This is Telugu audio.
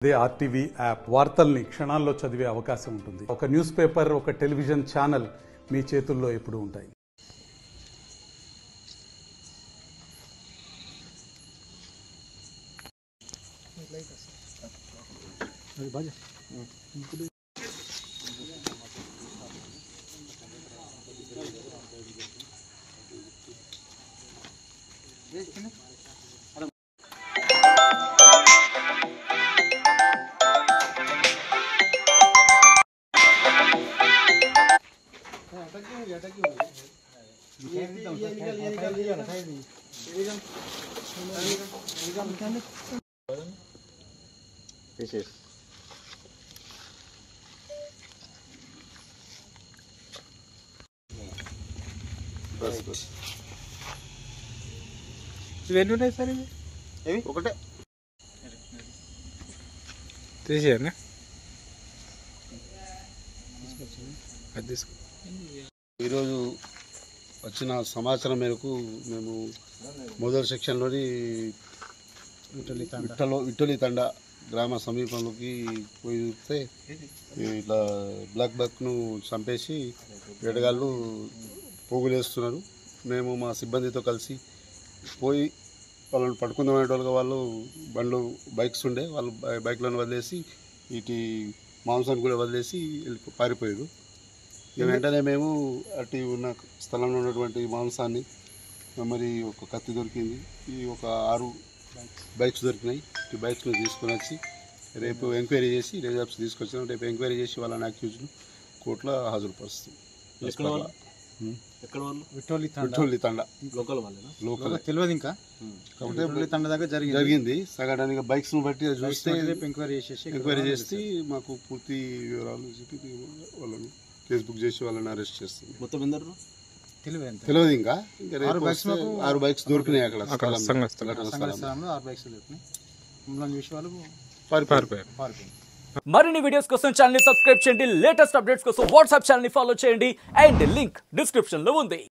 అదే ఆర్టీవీ యాప్ వార్తల్ని క్షణాల్లో చదివే అవకాశం ఉంటుంది. ఒక న్యూస్ పేపర్, ఒక టెలివిజన్ ఛానల్ మీ చేతుల్లో ఎప్పుడూ ఉంటాయి. ఇవన్నీ ఉన్నాయి సార్, ఇవి ఒకటే తీసేయండి. ఈరోజు వచ్చిన సమాచారం మేరకు మేము మొదటి సెక్షన్లోని విట్టలి తండ గ్రామ సమీపంలోకి పోయి చూస్తే ఇట్లా బ్లాక్ బక్ను చంపేసి వేటగాళ్ళు పోగులేస్తున్నారు. మేము మా సిబ్బందితో కలిసి పోయి వాళ్ళని పట్టుకుందాం అనేటోళ్ళుగా వాళ్ళు బండ్లు బైక్స్ ఉండే వాళ్ళు బైక్లను వదిలేసి ఇటు మాంసాన్ని కూడా వదిలేసి పారిపోయారు. వెంటనే మేము అటు ఉన్న స్థలంలో ఉన్నటువంటి మాంసాన్ని మరి ఒక కత్తి దొరికింది, ఈ ఒక 6 బైక్స్ దొరికినాయి. ఈ బైక్స్ని తీసుకొని వచ్చి రేపు ఎంక్వైరీ చేసి రిజర్వ్స్ తీసుకొచ్చినాం. రేపు ఎంక్వైరీ చేసి వాళ్ళని అక్యూజ్ను కోర్టులో హాజరుపరుస్తాం. విట్టోలి తండ లోకల్ తెలియదు ఇంకా, జరిగింది సగటానికి బైక్స్ ను బట్టి చూస్తే ఎంక్వైరీ చేస్తే మాకు పూర్తి వివరాలు చెప్పి వాళ్ళని కేసు బుక్ చేసి వాళ్ళని అరెస్ట్ చేస్తుంది. మొత్తం ఎందరు తెలియదు ఇంకా. 6 బైక్స్ దొరికినాయి అక్కడ మరిన్ని వీడియోస్ కోసం ఛానల్ ని సబ్స్క్రైబ్ చేయండి. లేటెస్ట్ అప్డేట్స్ కోసం వాట్సాప్ ఛానల్ ని ఫాలో చేయండి. అండ్ లింక్ డిస్క్రిప్షన్ లో ఉంది.